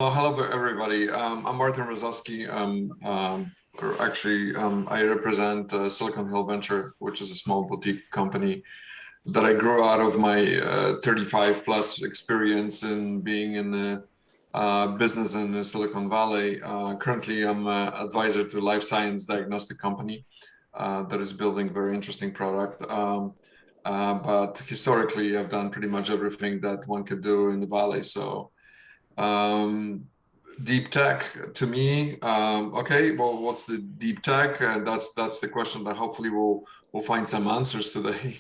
Hello, everybody. I'm Martin Mrozowski. I represent Silicon Hill Venture, which is a small boutique company that I grew out of my 35 plus experience in being in the business in the Silicon Valley. Currently, I'm an advisor to a life science diagnostic company that is building a very interesting product. But historically, I've done pretty much everything that one could do in the Valley. So deep tech to me, okay, well, what's the deep tech? That's the question that hopefully we'll find some answers today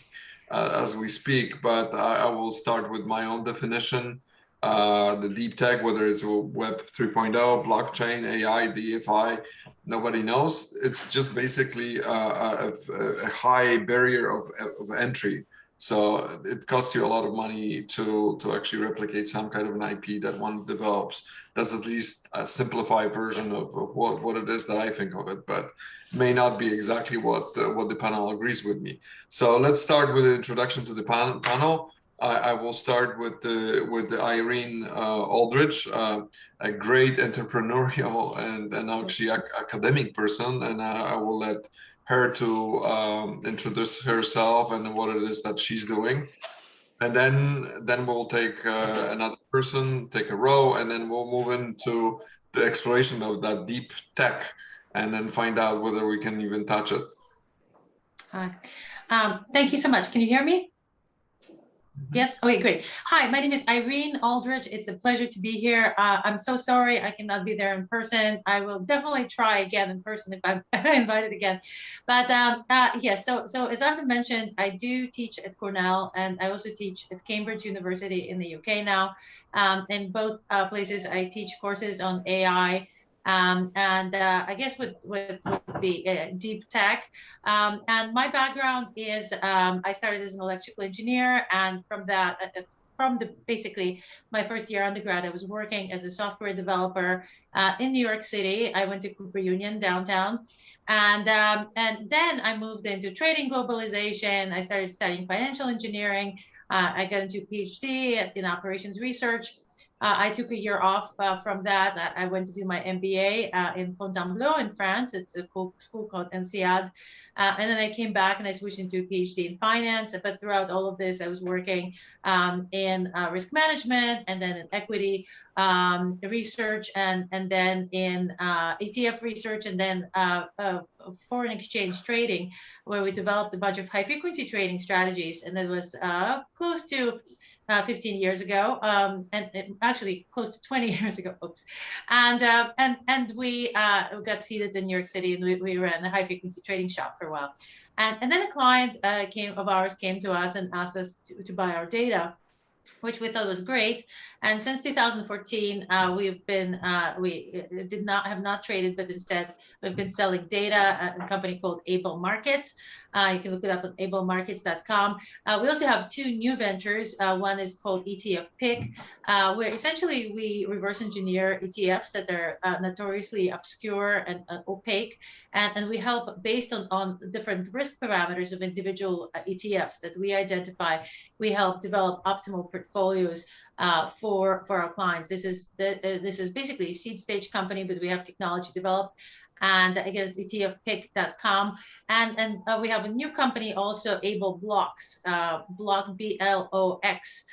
as we speak. But I will start with my own definition. The deep tech, whether it's Web 3.0, blockchain, AI, DFI, nobody knows. It's just basically a high barrier of entry. So it costs you a lot of money to actually replicate some kind of an IP that one develops. That's at least a simplified version of what it is that I think of it, but may not be exactly what the panel agrees with me. So let's start with the introduction to the panel. I will start with the Irene Aldridge, a great entrepreneurial and actually academic person, and I will let her to introduce herself and what it is that she's doing, and then we'll take another person, take a row, and then we'll move into the exploration of that deep tech, and then find out whether we can even touch it. Thank you so much. Can you hear me? Yes. Okay, great. Hi, my name is Irene Aldridge. It's a pleasure to be here. I'm so sorry I cannot be there in person. I will definitely try again in person if I'm invited again. But yes, so as I've mentioned, I do teach at Cornell, and I also teach at Cambridge University in the UK now. In both places, I teach courses on AI. I guess would be deep tech. And my background is I started as an electrical engineer, and from that, basically my first year undergrad, I was working as a software developer in New York City. I went to Cooper Union downtown, and then I moved into trading globalization. I started studying financial engineering. I got into a PhD in operations research. I took a year off from that. I went to do my MBA in Fontainebleau in France. It's a cool school called INSEAD. And then I came back and I switched into a PhD in finance. But throughout all of this, I was working in risk management, and then in equity research, and then in ETF research, and then foreign exchange trading, where we developed a bunch of high frequency trading strategies. And it was close to 15 years ago, and actually close to 20 years ago. Oops. And we got seated in New York City, and we ran a high frequency trading shop for a while. And then a client of ours came to us and asked us to buy our data, which we thought was great. And since 2014, we have not traded, but instead we've been selling data at a company called Able Markets. You can look it up on ablemarkets.com. We also have two new ventures. One is called ETF Pick, where essentially we reverse engineer ETFs that are notoriously obscure and opaque. And we help based on different risk parameters of individual ETFs that we identify. We help develop optimal portfolios for our clients. This is basically a seed stage company, but we have technology developed. And again, it's etfpick.com. And we have a new company also, Able Blocks, Block BLOX.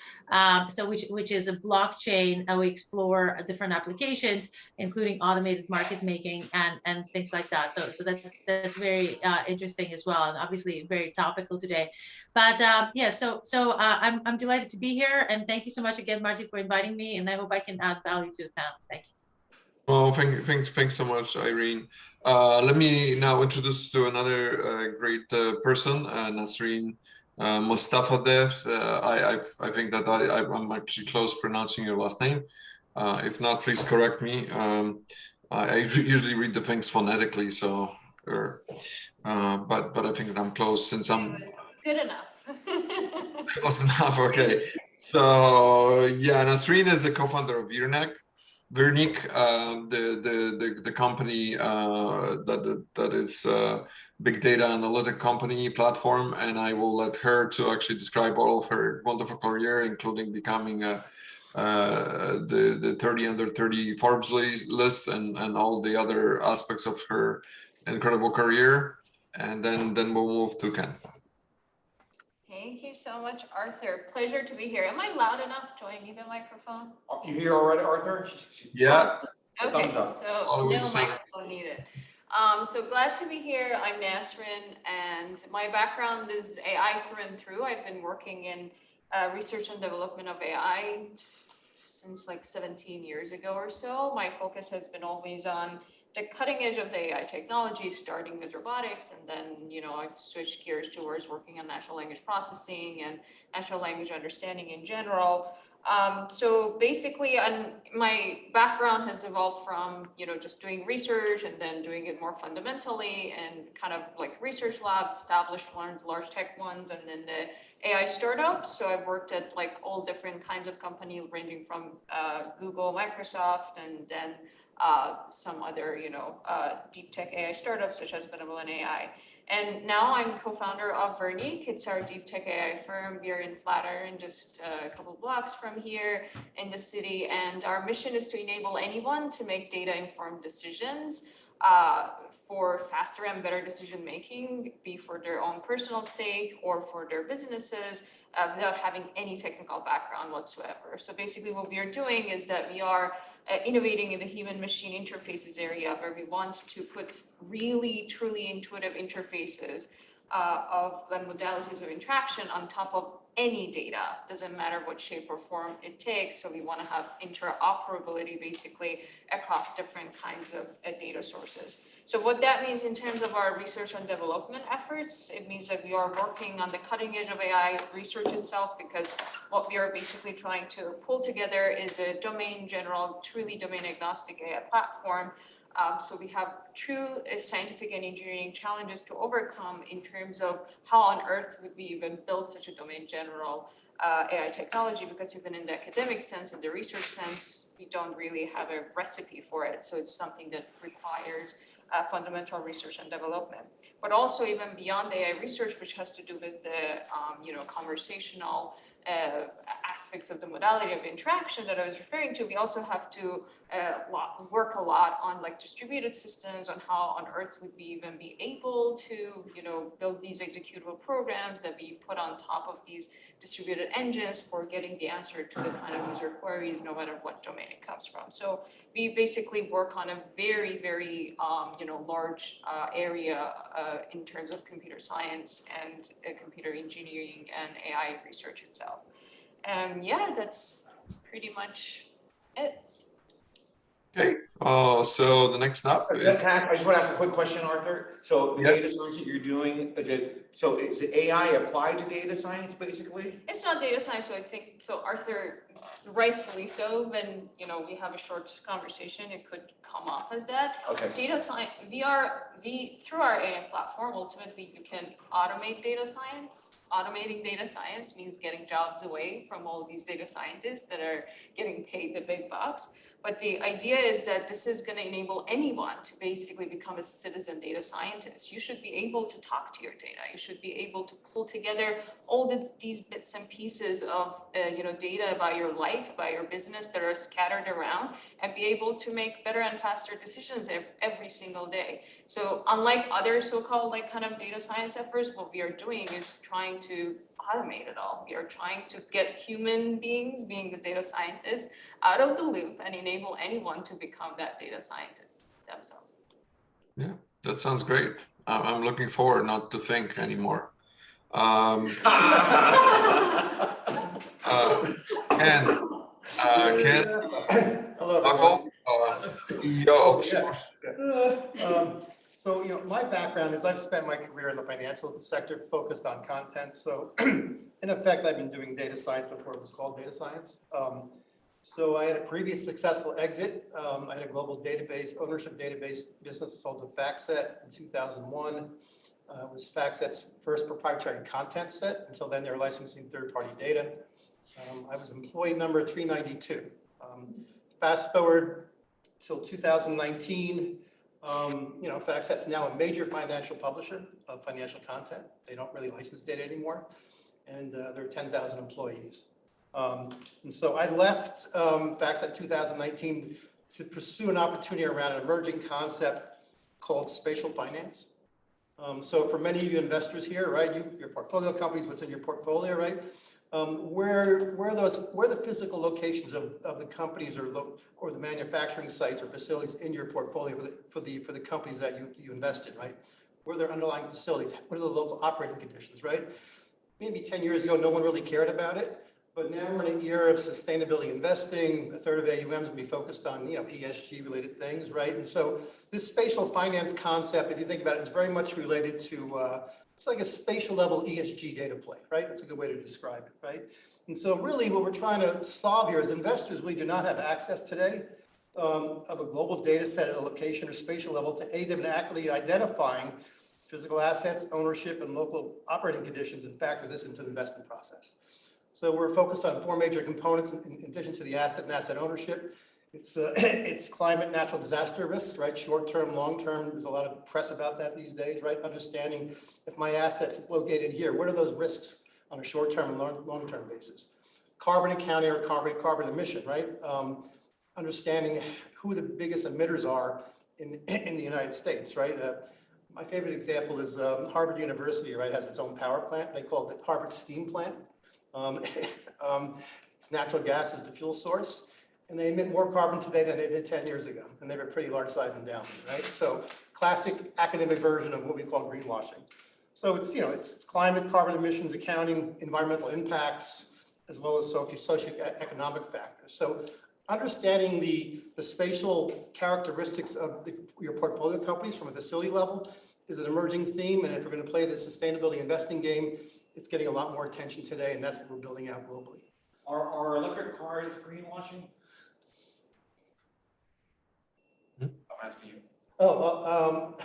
So which is a blockchain. We explore different applications, including automated market making and things like that. So that's very interesting as well, and obviously very topical today. But yeah, so I'm delighted to be here, and thank you so much again, Marty, for inviting me, and I hope I can add value to the panel. Thank you. Well, thanks so much, Irene. Let me now introduce to another great person, Nasrin Mostafazadeh. I think that I'm actually close pronouncing your last name. If not, please correct me. I usually read the things phonetically, so but I think that I'm close since I'm good enough. Close enough. Okay. So yeah, Nasrin is a co-founder of Verneek, the company that is big data analytic company platform, and I will let her to actually describe all of her wonderful career, including becoming a the 30 under 30 Forbes list and all the other aspects of her incredible career. And then we'll move to Ken. Thank you so much, Arthur. Pleasure to be here. Am I loud enough? Do I need a microphone? You hear already, Arthur? Yeah. Okay, so no Say. microphone needed. So glad to be here. I'm Nasrin, and my background is AI through and through. I've been working in research and development of AI since like 17 years ago or so. My focus has been always on the cutting edge of the AI technology, starting with robotics, and then, you know, I've switched gears towards working on natural language processing and natural language understanding in general. So basically, my background has evolved from, you know, just doing research and then doing it more fundamentally and kind of like research labs, established ones, large tech ones, and then the AI startups. So I've worked at like all different kinds of companies ranging from Google, Microsoft, and then some other, you know, deep tech AI startups such as Benevolent AI. And now I'm co-founder of Verneek. It's our deep tech AI firm. We're in Flatiron, just a couple blocks from here in the city. And our mission is to enable anyone to make data-informed decisions for faster and better decision-making, be for their own personal sake or for their businesses, without having any technical background whatsoever. So basically what we are doing is that we are innovating in the human-machine interfaces area, where we want to put really, truly intuitive interfaces of the modalities of interaction on top of any data. Doesn't matter what shape or form it takes. So we want to have interoperability basically across different kinds of data sources. So what that means in terms of our research and development efforts, it means that we are working on the cutting edge of AI research itself, because what we are basically trying to pull together is a domain general, truly domain agnostic AI platform. So we have true scientific and engineering challenges to overcome in terms of how on earth would we even build such a domain general AI technology, because even in the academic sense, in the research sense, we don't really have a recipe for it. So it's something that requires fundamental research and development. But also even beyond AI research, which has to do with the you know, conversational aspects of the modality of interaction that I was referring to, we also have to work a lot on like distributed systems, on how on earth would we even be able to, you know, build these executable programs that we put on top of these distributed engines for getting the answer to the kind of user queries, no matter what domain it comes from. So we basically work on a very, very you know, large area in terms of computer science and computer engineering and AI research itself. Yeah, that's pretty much it. Okay, so the next up is... I just want to ask a quick question, Arthur. So the data science that you're doing, is the AI applied to data science basically? It's not data science, so I think, so Arthur, rightfully so, when, you know, we have a short conversation, it could come off as that. Okay. Data science, through our AI platform, ultimately you can automate data science. Automating data science means getting jobs away from all these data scientists that are getting paid the big bucks. But the idea is that this is going to enable anyone to basically become a citizen data scientist. You should be able to talk to your data. You should be able to pull together all these bits and pieces of you know, data about your life, about your business that are scattered around, and be able to make better and faster decisions every single day. So unlike other so-called like kind of data science efforts, what we are doing is trying to automate it all. We are trying to get human beings, being the data scientists, out of the loop and enable anyone to become that data scientist themselves. Yeah, that sounds great. I'm looking forward not to think anymore. Ken, hello, Zockoll, CEO of Source. So, you know, my background is I've spent my career in the financial sector focused on content. So in effect, I've been doing data science before it was called data science. So I had a previous successful exit. I had a global database, ownership database business sold to FactSet in 2001. It was FactSet's first proprietary content set. Until then, they were licensing third-party data. I was employee number 392. Fast forward till 2019. You know, FactSet's now a major financial publisher of financial content. They don't really license data anymore, and there are 10,000 employees. And so I left FactSet 2019 to pursue an opportunity around an emerging concept called spatial finance. So for many of you investors here, right, your portfolio companies, what's in your portfolio, right? Where the physical locations of the companies or the manufacturing sites or facilities in your portfolio for the companies that you invest in, right? Where are their underlying facilities? What are the local operating conditions, right? Maybe 10 years ago, no one really cared about it. But now we're in an era of sustainability investing. A third of AUM is going to be focused on, ESG related things, right? And so this spatial finance concept, if you think about it, is very much related to, it's like a spatial level ESG data play, right? That's a good way to describe it, right? And so really what we're trying to solve here is investors really do not have access today of a global data set at a location or spatial level to aid them in accurately identifying physical assets, ownership, and local operating conditions and factor this into the investment process. So we're focused on 4 major components in addition to the asset and asset ownership. It's climate, natural disaster risks, right? Short-term, long-term. There's a lot of press about that these days, right? Understanding if my asset's located here, what are those risks on a short-term and long-term basis? Carbon accounting or carbon emission, right? Understanding who the biggest emitters are in the United States, right? My favorite example is Harvard University, right? Has its own power plant. They call it the Harvard Steam Plant. It's natural gas is the fuel source, and they emit more carbon today than they did 10 years ago, and they have a pretty large size endowment, right? So classic academic version of what we call greenwashing. So it's, it's climate, carbon emissions, accounting, environmental impacts, as well as socioeconomic factors. So understanding the spatial characteristics of your portfolio companies from a facility level is an emerging theme, and if we're going to play the sustainability investing game, it's getting a lot more attention today, and that's what we're building out globally. Are electric cars greenwashing? I'm asking you. Oh, well,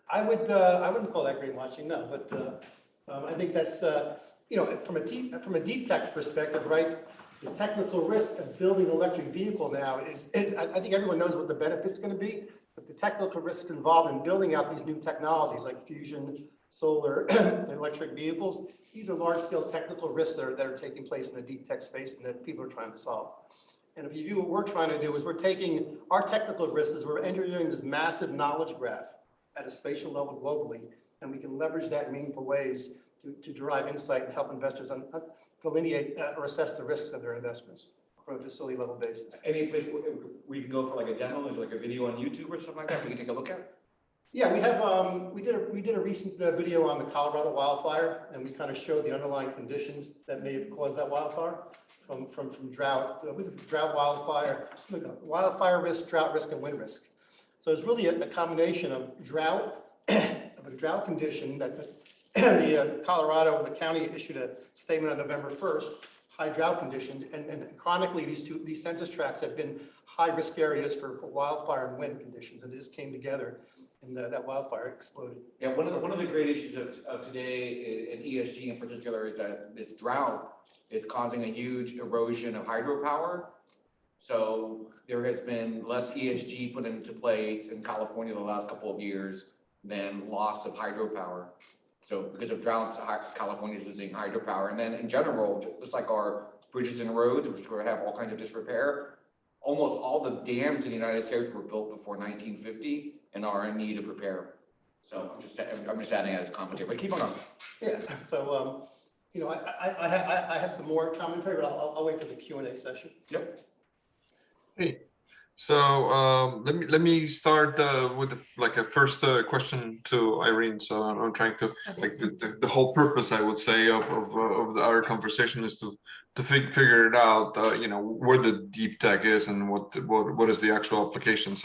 I wouldn't call that greenwashing, no, but I think that's, from a deep tech perspective, right? The technical risk of building an electric vehicle now is I think everyone knows what the benefit's going to be, but the technical risks involved in building out these new technologies like fusion, solar, electric vehicles, these are large-scale technical risks that are taking place in the deep tech space and that people are trying to solve. And if you view what we're trying to do is we're taking our technical risks, we're engineering this massive knowledge graph at a spatial level globally, and we can leverage that in meaningful ways to derive insight and help investors delineate or assess the risks of their investments from a facility level basis. Any place we can go for like a demo, like a video on YouTube or something like that we can take a look at? Yeah, we have, we did a recent video on the Colorado wildfire, and we kind of showed the underlying conditions that may have caused that wildfire from drought, with drought wildfire risk, drought risk, and wind risk. So it's really a combination of a drought condition that the Colorado, the county issued a statement on November 1st, high drought conditions, and chronically these census tracts have been high risk areas for wildfire and wind conditions, and this came together. And that wildfire exploded. Yeah, one of the great issues of today in ESG in particular is that this drought is causing a huge erosion of hydropower. So there has been less ESG put into place in California the last couple of years than loss of hydropower. So because of droughts, California is losing hydropower. And then in general, just like our bridges and roads, which have all kinds of disrepair, almost all the dams in the United States were built before 1950 and are in need of repair. So I'm just adding as commentary, but keep on going. Yeah. So I have some more commentary, but I'll wait for the Q&A session. Yep. Hey, so let me start with a first question to Irene. So I'm trying to the whole purpose, I would say, of our conversation is to figure it out. Where the deep tech is and what is the actual application.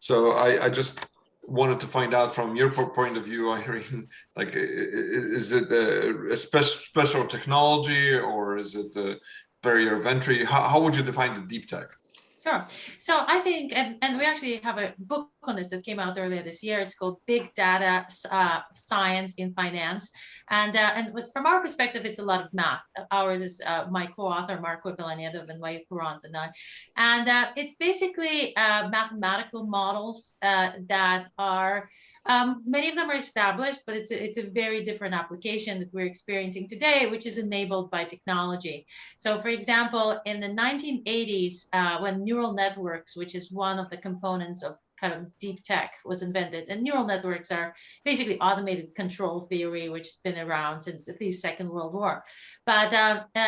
So I just wanted to find out from your point of view, Irene, is it a special technology or is it a barrier of entry? How would you define the deep tech? Sure. So I think, and we actually have a book that came out earlier this year. It's called Big Data Science in Finance. And from our perspective, it's a lot of math. Ours is my co-author, Marco Villanueva of NYC and I. And it's basically mathematical models that are, many of them are established, but it's a very different application that we're experiencing today, which is enabled by technology. So for example, in the 1980s, when neural networks, which is one of the components of kind of deep tech, was invented, and neural networks are basically automated control theory, which has been around since at least Second World War. But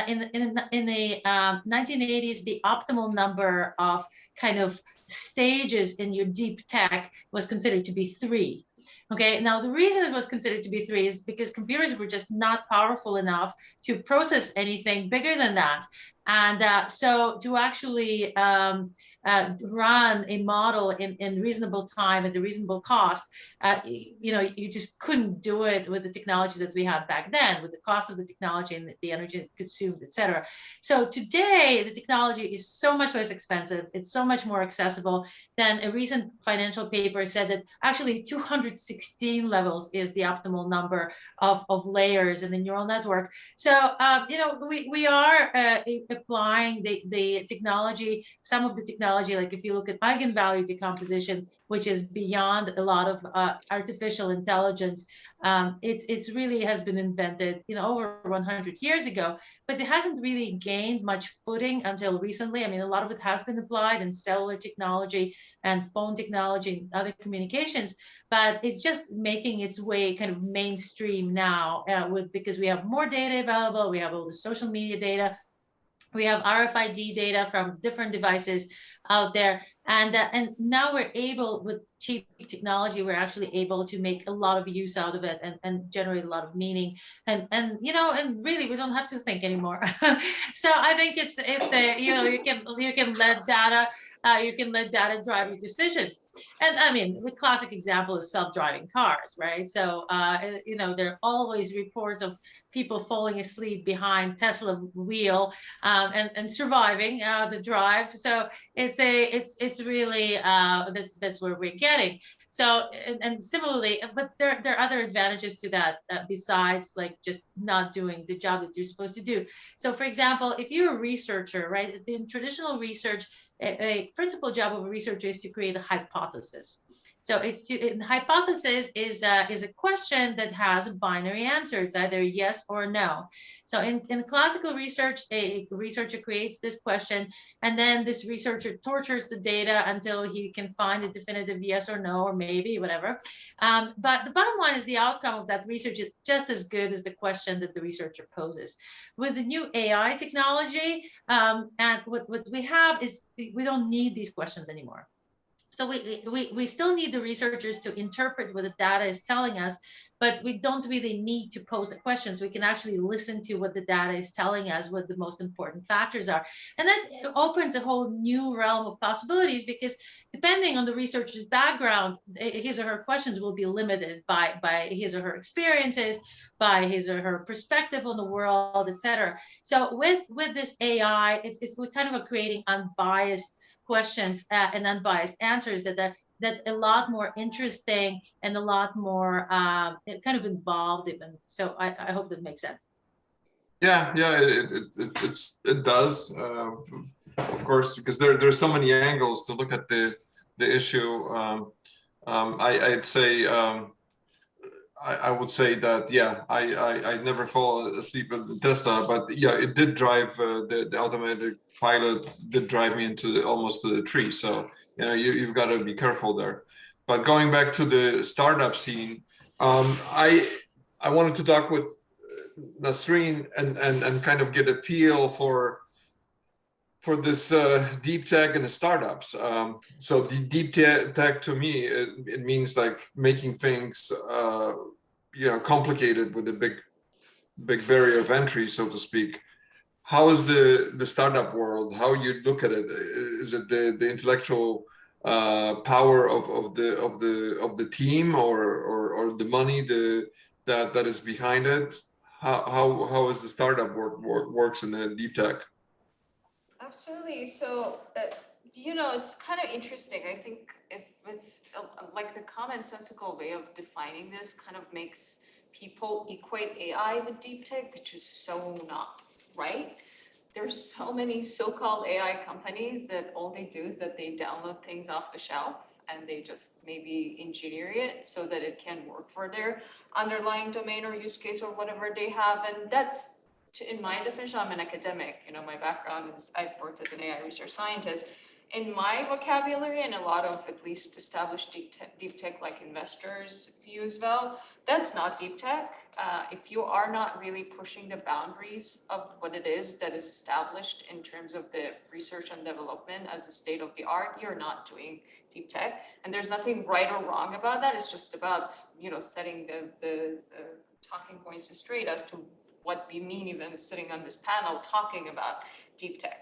in the 1980s, the optimal number of kind of stages in your deep tech was considered to be 3. Okay, now the reason it was considered to be 3 is because computers were just not powerful enough to process anything bigger than that. And so to actually run a model in reasonable time at a reasonable cost, you just couldn't do it with the technology that we had back then, with the cost of the technology and the energy consumed, et cetera. So today, the technology is so much less expensive. It's so much more accessible. Then a recent financial paper said that actually 216 levels is the optimal number of layers in the neural network. So, we are applying the technology, some of the technology, like if you look at eigenvalue decomposition, which is beyond a lot of artificial intelligence, it's really has been invented, over 100 years ago, but it hasn't really gained much footing until recently. I mean, a lot of it has been applied in cellular technology and phone technology and other communications, but it's just making its way kind of mainstream now because we have more data available, we have all the social media data, we have RFID data from different devices out there. And now we're able, with cheap technology, we're actually able to make a lot of use out of it and generate a lot of meaning. And really, we don't have to think anymore. So I think it's you can let data drive your decisions. And I mean, the classic example is self-driving cars, right? So, there are always reports of people falling asleep behind Tesla wheel and surviving the drive. So it's really that's where we're getting. So and similarly, but there are other advantages to that besides like just not doing the job that you're supposed to do. So for example, if you're a researcher, right, in traditional research, a principal job of a researcher is to create a hypothesis. So hypothesis is a question that has a binary answer. It's either yes or no. So in classical research, a researcher creates this question, and then this researcher tortures the data until he can find a definitive yes or no, or maybe, whatever. But the bottom line is the outcome of that research is just as good as the question that the researcher poses. With the new AI technology, and what we have is we don't need these questions anymore. So we still need the researchers to interpret what the data is telling us, but we don't really need to pose the questions. We can actually listen to what the data is telling us, what the most important factors are. And that opens a whole new realm of possibilities, because depending on the researcher's background, his or her questions will be limited by his or her experiences, by his or her perspective on the world, et cetera. So with this AI, we're kind of creating unbiased questions and unbiased answers that a lot more interesting and a lot more kind of involved even. So I hope that makes sense. Yeah, it does, of course, because there's so many angles to look at the issue. I'd say I would say that, yeah, I never fall asleep in Tesla, but yeah, it did drive the automatic pilot did drive me into almost to the tree. So you've got to be careful there. But going back to the startup scene, I wanted to talk with Nasrin and kind of get a feel for this deep tech and the startups. So the deep tech to me, it means like making things complicated with a big barrier of entry, so to speak. How is the startup world? How you look at it? Is it the intellectual power of the team or the money that is behind it? How is the startup works in the deep tech? Absolutely. So you know, it's kind of interesting. I think if it's like the commonsensical way of defining this kind of makes people equate AI with deep tech, which is so not right. There's so many so-called AI companies that all they do is that they download things off the shelf and they just maybe engineer it so that it can work for their underlying domain or use case or whatever they have. And that's, in my definition, I'm an academic. You know, my background is I've worked as an AI research scientist. In my vocabulary and a lot of at least established deep tech like investors view as well, that's not deep tech. If you are not really pushing the boundaries of what it is that is established in terms of the research and development as the state of the art, you're not doing deep tech. And there's nothing right or wrong about that. It's just about, you know, setting the talking points straight as to what we mean even sitting on this panel talking about deep tech.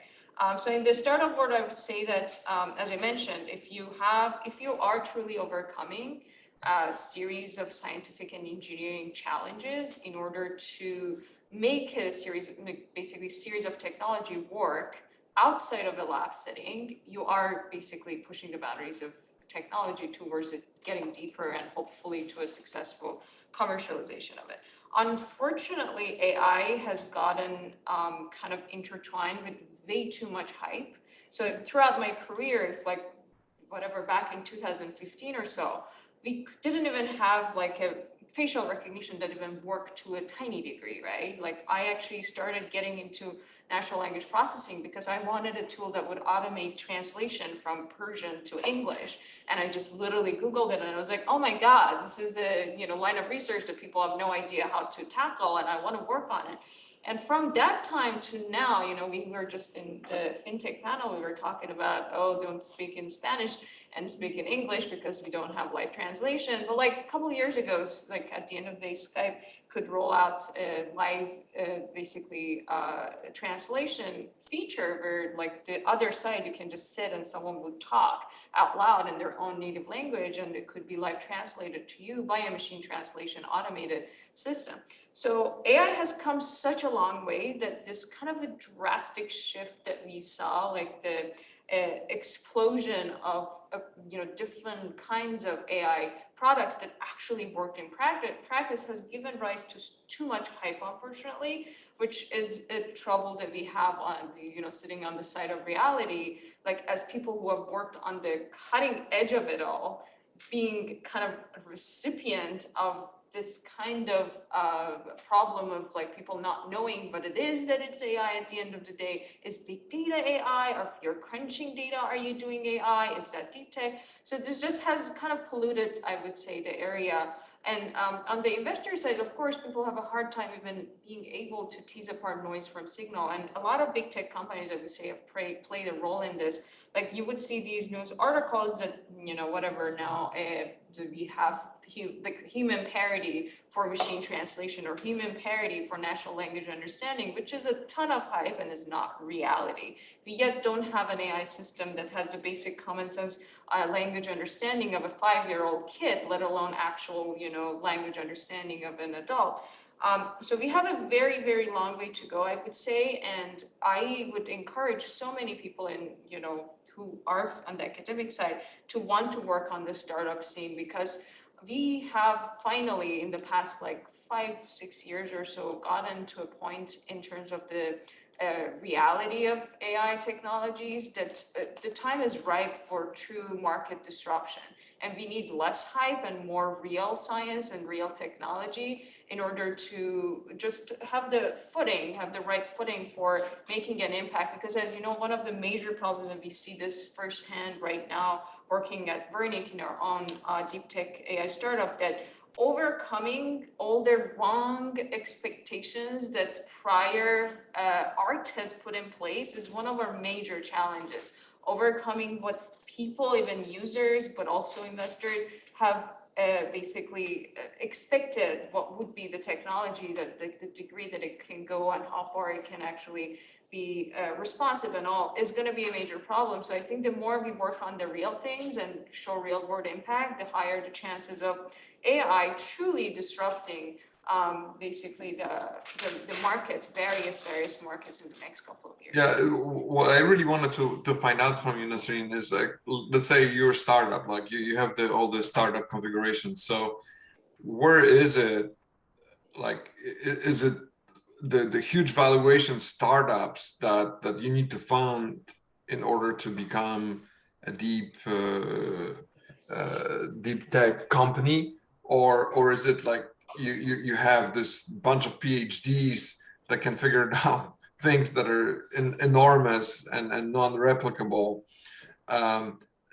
So in the startup world, I would say that, as I mentioned, if you are truly overcoming a series of scientific and engineering challenges in order to make a series of technology work outside of a lab setting, you are basically pushing the boundaries of technology towards it getting deeper and hopefully to a successful commercialization of it. Unfortunately, AI has gotten kind of intertwined with way too much hype. So throughout my career, if like whatever, back in 2015 or so, we didn't even have like a facial recognition that even worked to a tiny degree, right? Like I actually started getting into natural language processing because I wanted a tool that would automate translation from Persian to English. And I just literally Googled it and I was like, oh my God, this is a line of research that people have no idea how to tackle and I want to work on it. And from that time to now, we were just in the fintech panel, we were talking about, oh, don't speak in Spanish and speak in English because we don't have live translation. But like a couple of years ago, like at the end of the day, Skype could roll out a live, translation feature where like the other side, you can just sit and someone would talk out loud in their own native language and it could be live translated to you by a machine translation automated system. So AI has come such a long way that this kind of a drastic shift that we saw, like the explosion of different kinds of AI products that actually worked in practice has given rise to too much hype, unfortunately, which is a trouble that we have on the, sitting on the side of reality, like as people who have worked on the cutting edge of it all, being kind of a recipient of this kind of problem of like people not knowing what it is that it's AI at the end of the day. Is big data AI? Or if you're crunching data, are you doing AI? Is that deep tech? So this just has kind of polluted, I would say, the area. And on the investor side, of course, people have a hard time even being able to tease apart noise from signal. And a lot of big tech companies, I would say, have played a role in this. Like you would see these news articles that, whatever now, we have like human parity for machine translation or human parity for natural language understanding, which is a ton of hype and is not reality. We yet don't have an AI system that has the basic common sense language understanding of a 5-year-old kid, let alone actual, language understanding of an adult. So we have a very, very long way to go, I would say, and I would encourage so many people who are on the academic side to want to work on the startup scene, because we have finally in the past like 5-6 years or so gotten to a point in terms of the reality of AI technologies that the time is ripe for true market disruption. And we need less hype and more real science and real technology in order to just have the right footing for making an impact. Because as you know, one of the major problems, and we see this firsthand right now, working at Verneek in our own deep tech AI startup, that overcoming all the wrong expectations that prior art has put in place is one of our major challenges. Overcoming what people, even users, but also investors have basically expected what would be the technology, that the degree that it can go and how far it can actually be responsive and all is going to be a major problem. So I think the more we work on the real things and show real world impact, the higher the chances of AI truly disrupting basically the markets, various markets in the next couple of years. Yeah, what I really wanted to find out from you, Nasrin, is like, let's say you're a startup, like you have all the startup configurations. So where is it? Like, is it the huge valuation startups that you need to fund in order to become a deep tech company, or is it like you have this bunch of PhDs that can figure out things that are enormous and non-replicable?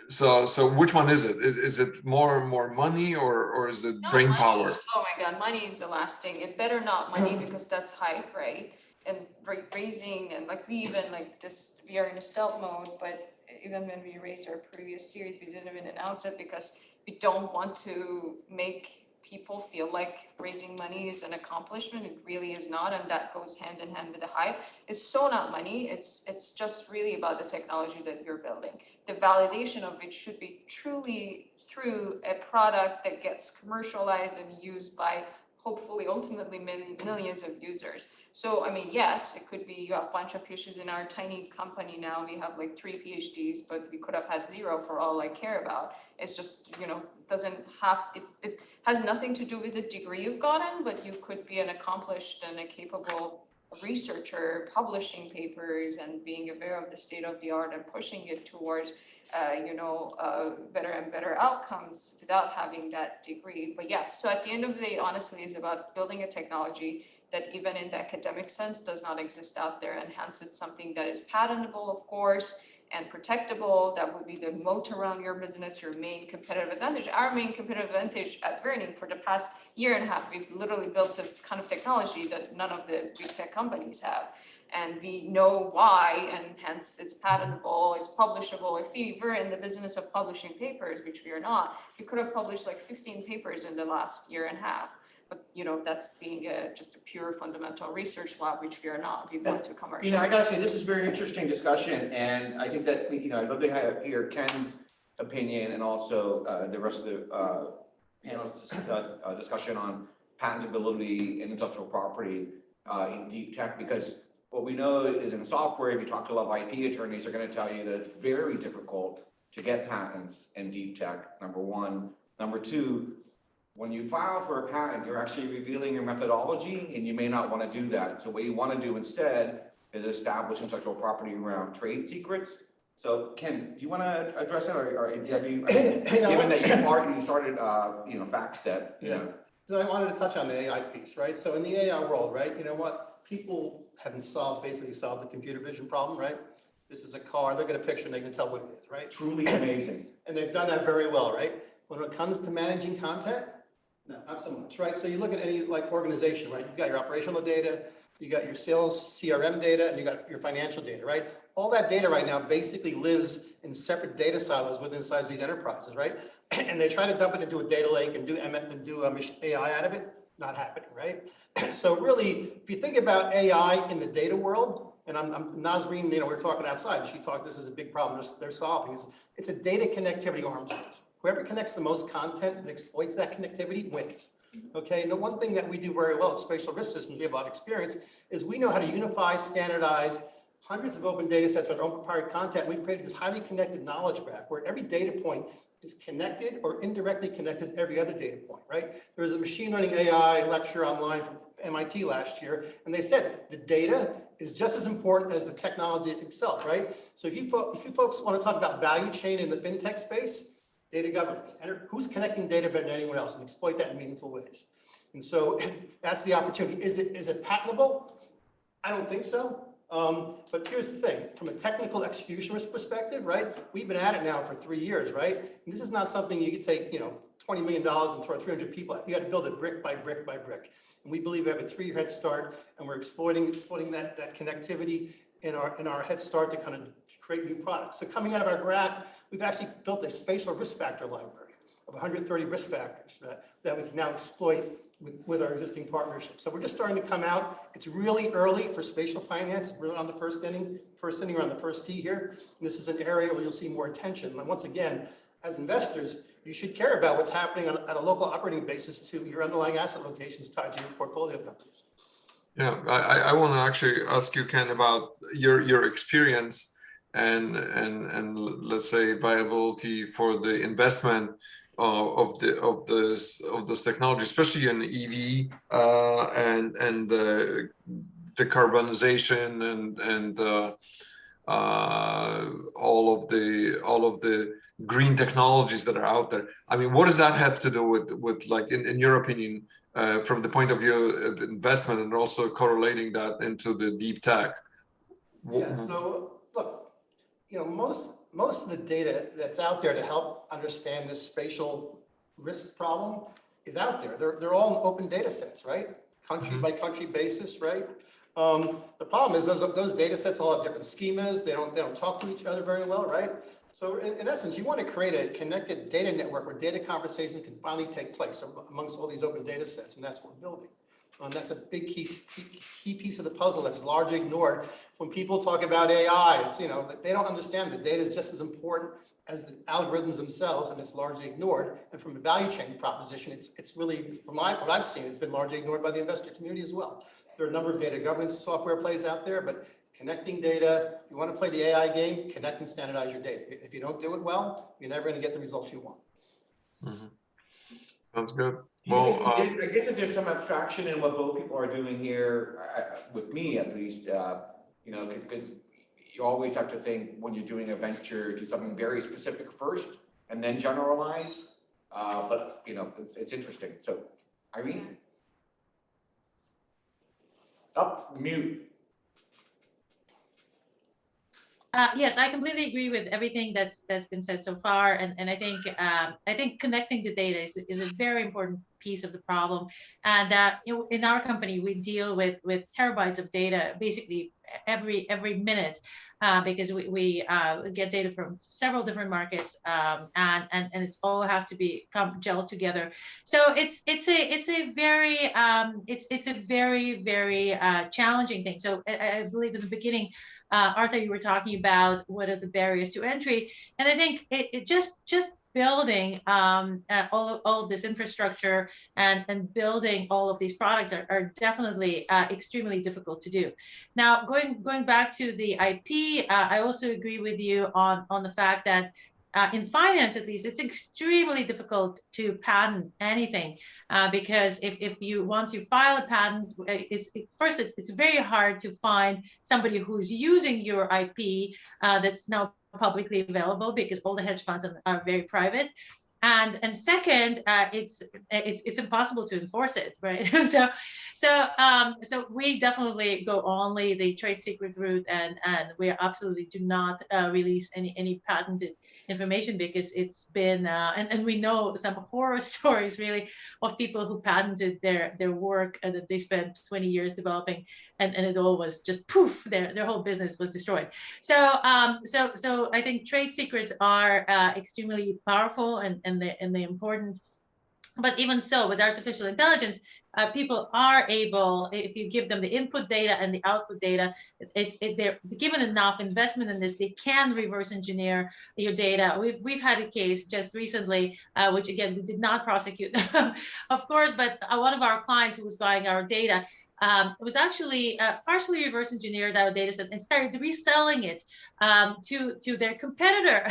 So which one is it? Is it more money, or is it Not brain money. power? Oh my God, money is the last thing. It better not money because that's hype, right? And raising, and like we even like just, we are in a stealth mode, but even when we raised our previous series, we didn't even announce it because we don't want to make people feel like raising money is an accomplishment. It really is not, and that goes hand in hand with the hype. It's so not money. It's just really about the technology that you're building. The validation of which should be truly through a product that gets commercialized and used by hopefully ultimately millions of users. So I mean, yes, it could be you have a bunch of PhDs in our tiny company now. We have like 3 PhDs, but we could have had 0 for all I care about. It's just, doesn't have, it has nothing to do with the degree you've gotten, but you could be an accomplished and a capable researcher publishing papers and being aware of the state of the art and pushing it towards better and better outcomes without having that degree. But yes, so at the end of the day, honestly, it's about building a technology that even in the academic sense does not exist out there, and hence it's something that is patentable, of course, and protectable. That would be the moat around your business, your main competitive advantage. Our main competitive advantage at Verneek for the past year and a half, we've literally built a kind of technology that none of the big tech companies have. And we know why, and hence it's patentable, it's publishable. If we were in the business of publishing papers, which we are not, we could have published like 15 papers in the last year and a half. But that's being just a pure fundamental research lab, which we are not. We want to commercialize. I gotta say, this is a very interesting discussion, and I think that I'd love to hear Ken's opinion and also the rest of the panel's discussion on patentability and intellectual property in deep tech, because what we know is in software, if you talk to a lot of IP attorneys, are going to tell you that it's very difficult to get patents in deep tech, number one. Number two, when you file for a patent, you're actually revealing your methodology, and you may not want to do that. So what you want to do instead is establish intellectual property around trade secrets. So Ken, do you want to address that, or have you, given that you started, FactSet? Yeah. So I wanted to touch on the AI piece, right? So in the AI world, right, you know what? People haven't basically solved the computer vision problem, right? This is a car, look at a picture and they can tell what it is, right? Truly amazing. And they've done that very well, right? When it comes to managing content, no, not so much, right? So you look at any organization, right? You've got your operational data, you got your sales CRM data, and you got your financial data, right? All that data right now basically lives in separate data silos within inside these enterprises, right? And they try to dump it into a data lake and do AI out of it, not happening, right? So really, if you think about AI in the data world, and Nasrin, we're talking outside, she talked, this is a big problem they're solving. It's a data connectivity arms race. Whoever connects the most content and exploits that connectivity wins. Okay, and the one thing that we do very well at Spatial Risk Systems, we have a lot of experience, is we know how to unify, standardize hundreds of open data sets with our own proprietary content. We've created this highly connected knowledge graph where every data point is connected or indirectly connected to every other data point, right? There was a machine learning AI lecture online from MIT last year, and they said the data is just as important as the technology itself, right? So if you folks want to talk about value chain in the fintech space, data governance, and who's connecting data better than anyone else and exploit that in meaningful ways. And so that's the opportunity. Is it patentable? I don't think so. But here's the thing, from a technical execution risk perspective, right? We've been at it now for 3 years, right? And this is not something you could take, $20 million and throw 300 people at. You got to build it brick by brick by brick. And we believe we have a 3-year head start, and we're exploiting that connectivity in our head start to kind of create new products. So coming out of our graph, we've actually built a spatial risk factor library of 130 risk factors that we can now exploit with our existing partnerships. So we're just starting to come out. It's really early for spatial finance. It's really on the first inning or on the first tee here. And this is an area where you'll see more attention. And once again, as investors, you should care about what's happening on a local operating basis to your underlying asset locations tied to your portfolio companies. Yeah, I want to actually ask you, Ken, about your experience and let's say viability for the investment of this technology, especially in EV and the decarbonization and all of the green technologies that are out there. I mean, what does that have to do with like in your opinion, from the point of view of investment, and also correlating that into the deep tech? Yeah, so look, most of the data that's out there to help understand this spatial risk problem is out there. They're all in open data sets, right? Country by country basis, right? The problem is those data sets all have different schemas. They don't talk to each other very well, right? So in essence, you want to create a connected data network where data conversations can finally take place amongst all these open data sets, and that's what we're building. That's a big key piece of the puzzle that's largely ignored. When people talk about AI, it's, they don't understand the data is just as important as the algorithms themselves, and it's largely ignored. And from a value chain proposition, it's really, from what I've seen, it's been largely ignored by the investor community as well. There are a number of data governance software plays out there, but connecting data, if you want to play the AI game, connect and standardize your data. If you don't do it well, you're never going to get the results you want. Sounds good. Well, I guess that there's some abstraction in what both people are doing here, with me at least, because you always have to think when you're doing a venture, do something very specific first and then generalize. But it's interesting. So, Irene? Mute. Yes, I completely agree with everything that's been said so far, and I think connecting the data is a very important piece of the problem. And in our company, we deal with terabytes of data basically every minute, because we get data from several different markets, and it all has to be gelled together. So it's a very challenging thing. So I believe in the beginning, Arthur, you were talking about what are the barriers to entry, and I think it just building all of this infrastructure and building all of these products are definitely extremely difficult to do. Now, going back to the IP, I also agree with you on the fact that in finance, at least, it's extremely difficult to patent anything, because once you file a patent, it's very hard to find somebody who's using your IP that's now publicly available, because all the hedge funds are very private. And second, it's impossible to enforce it, right? So we definitely go only the trade secret route, and we absolutely do not release any patented information, because it's been and we know some horror stories really of people who patented their work that they spent 20 years developing, and it all was just poof, their whole business was destroyed. So I think trade secrets are extremely powerful and they're important. But even so, with artificial intelligence, people are able, if you give them the input data and the output data, they're given enough investment in this, they can reverse engineer your data. We've had a case just recently, which again, we did not prosecute, of course, but one of our clients who was buying our data, it was actually partially reverse engineered our data set and started reselling it to their competitor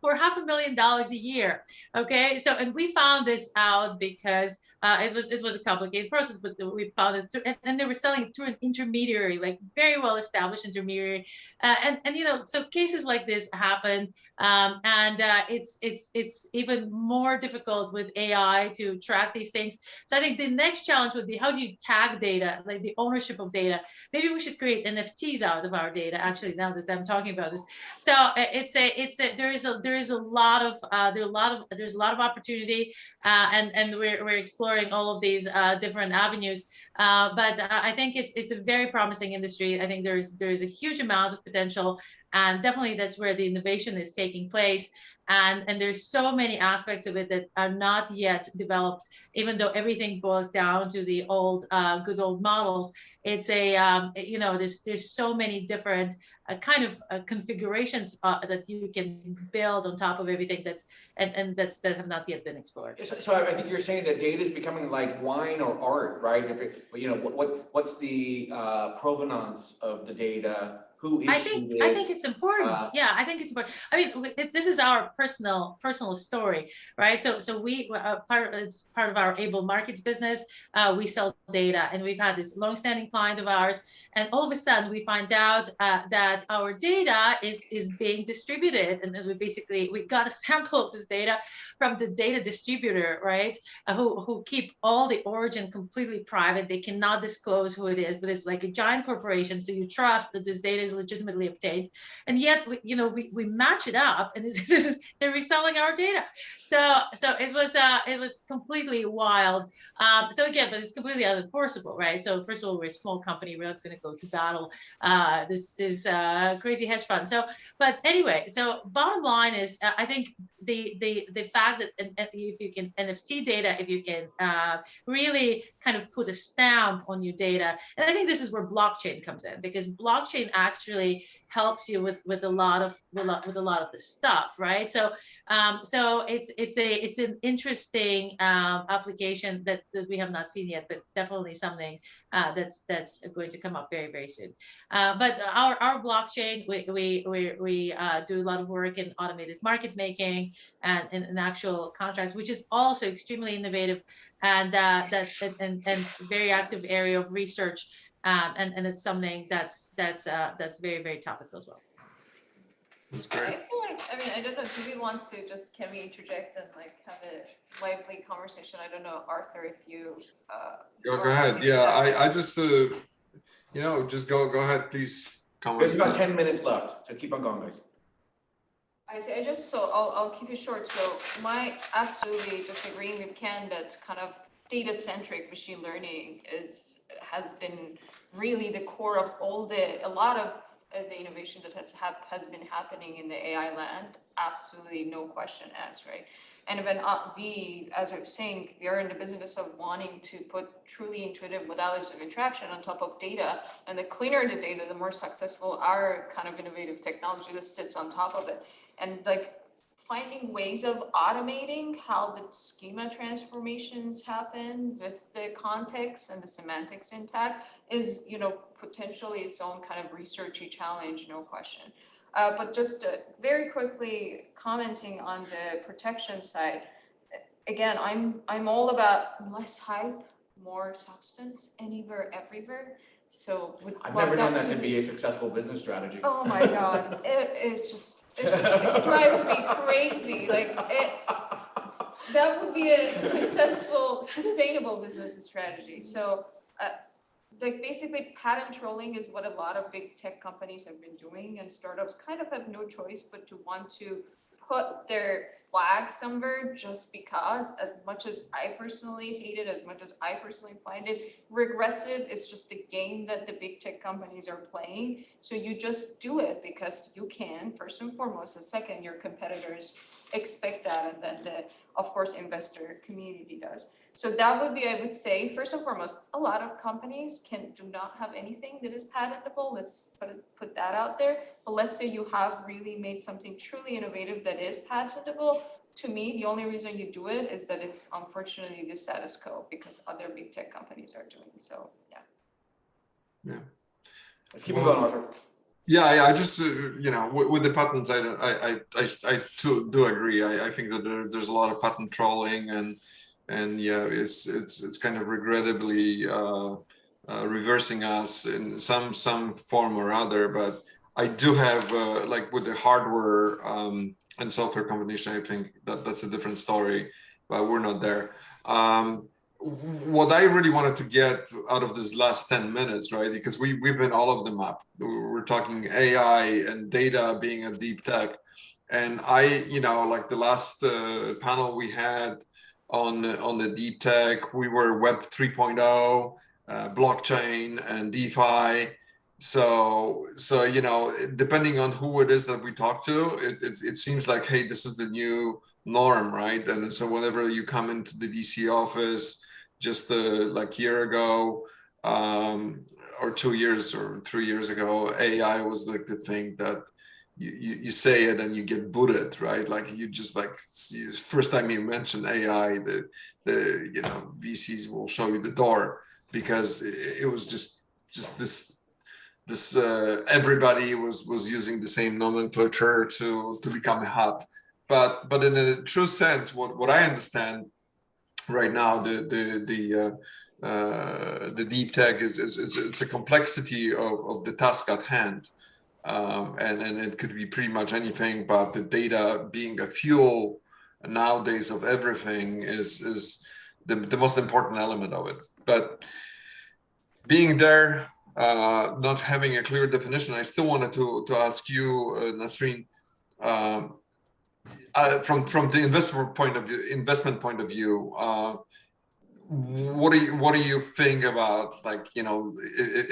for $500,000 a year. Okay, so, and we found this out because it was a complicated process, but we found it, and they were selling it through an intermediary, like very well established intermediary, and so cases like this happen, and it's even more difficult with AI to track these things. So I think the next challenge would be, how do you tag data, like the ownership of data? Maybe we should create NFTs out of our data. Actually, now that I'm talking about this, so there's a lot of opportunity, and we're exploring all of these different avenues. But I think it's a very promising industry. I think there's a huge amount of potential. And definitely that's where the innovation is taking place. And there's so many aspects of it that are not yet developed, even though everything boils down to the old, good old models. It's there's so many different kind of configurations that you can build on top of everything that have not yet been explored. So I think you're saying that data is becoming like wine or art, right? What's the provenance of the data? Who issued it? I think it's important. Yeah, I think it's important. I mean, this is our personal story, right? So we it's part of our Able Markets business. We sell data, and we've had this long-standing client of ours, and all of a sudden we find out that our data is being distributed, and then we got a sample of this data from the data distributor, right? Who keep all the origin completely private. They cannot disclose who it is, but it's like a giant corporation, so you trust that this data is legitimately obtained, and yet we match it up, and they're reselling our data. So it was completely wild. So again, but it's completely unenforceable, right? So first of all, we're a small company. We're not going to go to battle this crazy hedge fund. So, but anyway, so bottom line is, I think the fact that if you can NFT data, if you can really kind of put a stamp on your data, and I think this is where blockchain comes in, because blockchain actually helps you with a lot of the stuff, right? So it's an interesting application that we have not seen yet, but definitely something that's going to come up very, very soon. But our blockchain, we do a lot of work in automated market making and in actual contracts, which is also extremely innovative, and and very active area of research. And it's something that's very, very topical as well. That's great. I feel like, I mean, I don't know, can we interject and like have a lively conversation? I don't know, Arthur, if you Go ahead. Yeah, I just just go ahead, please. There's about 10 minutes left, so keep on going, guys. I'll keep it short. So my absolutely disagreeing with Ken that kind of data-centric machine learning has been really the core of a lot of the innovation that has been happening in the AI land. Absolutely no question asked, right? And when as I was saying, we are in the business of wanting to put truly intuitive modalities of interaction on top of data, and the cleaner the data, the more successful our kind of innovative technology that sits on top of it. And like finding ways of automating how the schema transformations happen with the context and the semantics intact is, potentially its own kind of researchy challenge, no question. But just very quickly commenting on the protection side, again, I'm all about less hype, more substance, anywhere, everywhere. So I've never known that to be a successful business strategy. Oh my God, it drives me crazy. That would be a successful, sustainable business strategy. So, basically patent trolling is what a lot of big tech companies have been doing, and startups kind of have no choice but to want to put their flag somewhere just because, as much as I personally hate it, as much as I personally find it regressive, it's just a game that the big tech companies are playing. So you just do it because you can, first and foremost, and second, your competitors expect that, and then of course, investor community does. So that would be, I would say, first and foremost, a lot of companies do not have anything that is patentable. Let's put that out there. But let's say you have really made something truly innovative that is patentable. To me, the only reason you do it is that it's unfortunately the status quo because other big tech companies are doing so. Yeah. Let's keep it going, Arthur. Yeah, I just with the patents, I too do agree. I think that there's a lot of patent trolling, and yeah, it's kind of regrettably reversing us in some form or other. But I do have like with the hardware and software combination, I think that's a different story, but we're not there. What I really wanted to get out of this last 10 minutes, right? Because we've been all of them up. We're talking AI and data being a deep tech, and like the last panel we had on the deep tech, we were Web 3.0, blockchain and DeFi. So you know, depending on who it is that we talk to, it seems like, hey, this is the new norm, right? And so whenever you come into the VC office, just like year ago, or 2 years or 3 years ago, AI was like the thing that you say it and you get booted, right? Like you just like, first time you mention AI, the you know, VCs will show you the door, because it was just this everybody was using the same nomenclature to become hot. But in a true sense, what I understand right now, the deep tech is it's a complexity of the task at hand, and it could be pretty much anything, but the data being a fuel nowadays of everything is the most important element of it. But being there, not having a clear definition, I still wanted to ask you, Nasrin, from the investment point of view, what do you think about, like, you know,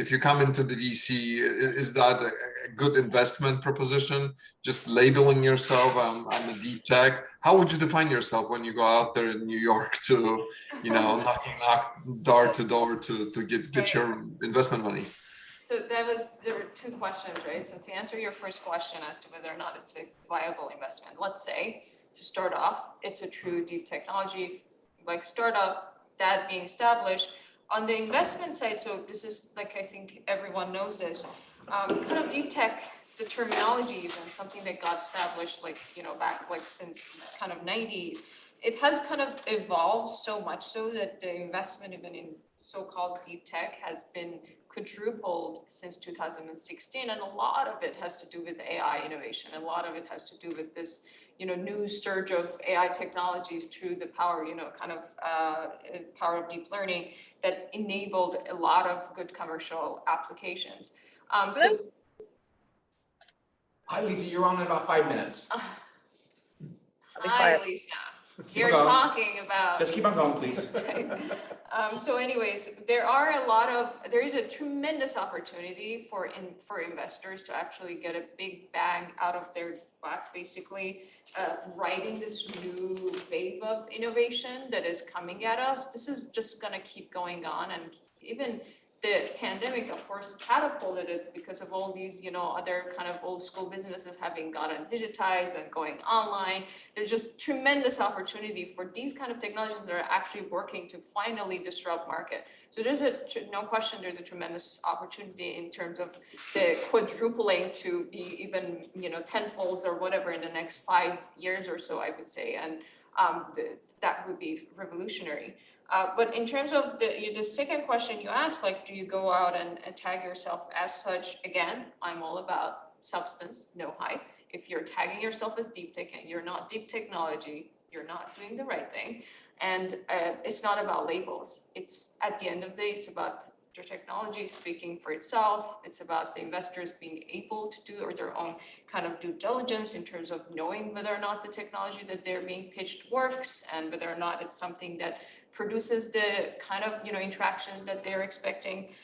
if you come into the VC, is that a good investment proposition? Just labeling yourself, I'm a deep tech. How would you define yourself when you go out there in New York to, you know, knock door to door to get your investment money? So there were two questions, right? So to answer your first question as to whether or not it's a viable investment, let's say to start off, it's a true deep technology like startup that being established. On the investment side, so this is like, I think everyone knows this, kind of deep tech, the terminology even, something that got established like, you know, back like since kind of 90s, it has kind of evolved so much so that the investment even in so-called deep tech has been quadrupled since 2016. And a lot of it has to do with AI innovation. A lot of it has to do with this, you know, new surge of AI technologies through the power, you know, kind of power of deep learning that enabled a lot of good commercial applications. So, Hi, Lisa, you're on in about 5 minutes. hi, Lisa. You're talking about. Just keep on going, please. So anyways, there is a tremendous opportunity for investors to actually get a big bang out of their buck, basically riding this new wave of innovation that is coming at us. This is just gonna keep going on, and even the pandemic, of course, catapulted it because of all these, you know, other kind of old school businesses having gotten digitized and going online. There's just tremendous opportunity for these kind of technologies that are actually working to finally disrupt market. So there's no question, there's a tremendous opportunity in terms of the quadrupling to be even, you know, tenfolds or whatever in the next 5 years or so, I would say. And that would be revolutionary. But in terms of the second question you asked, like, do you go out and tag yourself as such? Again, I'm all about substance, no hype. If you're tagging yourself as deep tech and you're not deep technology, you're not doing the right thing. And it's not about labels. It's, at the end of the day, it's about the technology speaking for itself. It's about the investors being able to do or their own kind of due diligence in terms of knowing whether or not the technology that they're being pitched works and whether or not it's something that produces the kind of, you know, interactions that they're expecting.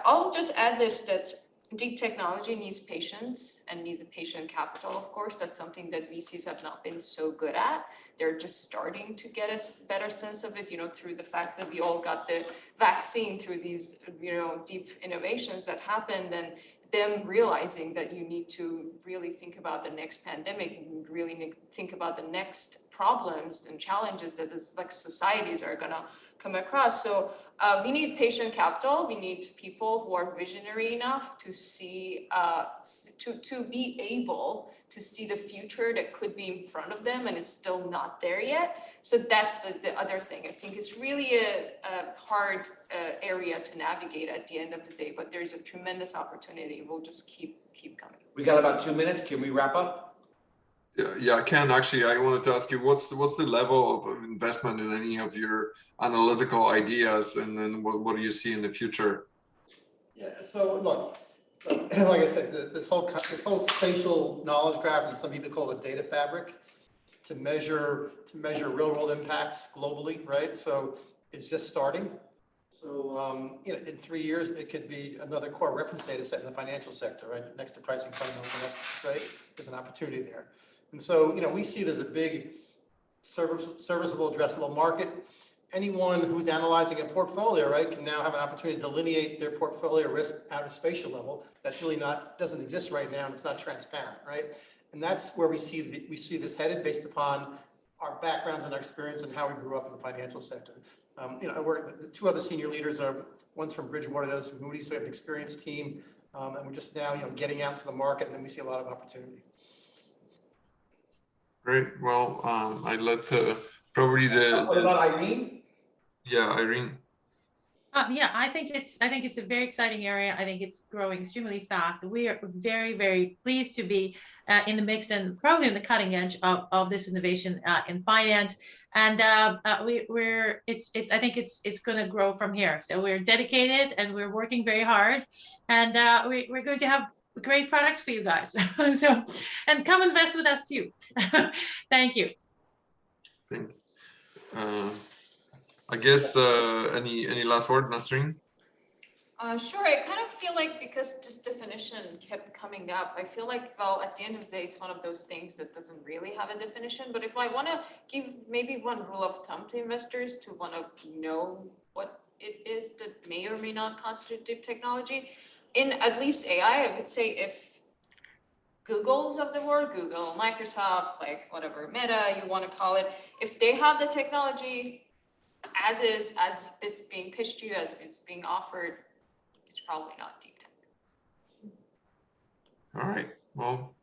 I'll just add this, that deep technology needs patience and needs a patient capital, of course. That's something that VCs have not been so good at. They're just starting to get a better sense of it, you know, through the fact that we all got the vaccine through these, you know, deep innovations that happened, and them realizing that you need to really think about the next pandemic, really think about the next problems and challenges that is, like, societies are gonna come across. So we need patient capital. We need people who are visionary enough to see, to be able to see the future that could be in front of them, and it's still not there yet. So that's the other thing. I think it's really a hard area to navigate at the end of the day, but there's a tremendous opportunity. We'll just keep coming. We got about 2 minutes. Can we wrap up? Yeah, Ken, actually, I wanted to ask you, what's the level of investment in any of your analytical ideas, and then what do you see in the future? Yeah, so look, like I said, this whole spatial knowledge graph, and some people call it data fabric, to measure real world impacts globally, right? So it's just starting. So, in 3 years, it could be another core reference data set in the financial sector, right? Next to pricing fundamentals, right? There's an opportunity there. And so, we see there's a big serviceable addressable market. Anyone who's analyzing a portfolio, right, can now have an opportunity to delineate their portfolio risk at a spatial level. That's really doesn't exist right now, and it's not transparent, right? And that's where we see this headed based upon our backgrounds and our experience and how we grew up in the financial sector. I work, the two other senior leaders one's from Bridgewater, the other's from Moody's, so we have an experienced team, and we're just now, getting out to the market, and then we see a lot of opportunity. Great. Well, I let probably What about Irene? Yeah, Irene. Yeah, I think it's a very exciting area. I think it's growing extremely fast. We are very, very pleased to be in the mix and probably in the cutting edge of this innovation in finance. And I think it's going to grow from here. So we're dedicated and we're working very hard, and we're going to have great products for you guys. So, and come invest with us too. Thank you. Thank you. I guess any last word, Nasrin? Sure. I kind of feel like because this definition kept coming up, I feel like, well, at the end of the day, it's one of those things that doesn't really have a definition. But if I want to give maybe one rule of thumb to investors to want to know what it is that may or may not constitute deep technology, in at least AI, I would say if Google's of the world, Google, Microsoft, like whatever, Meta, you want to call it, if they have the technology as is, as it's being pitched to you, as it's being offered, it's probably not deep tech. All right. Well,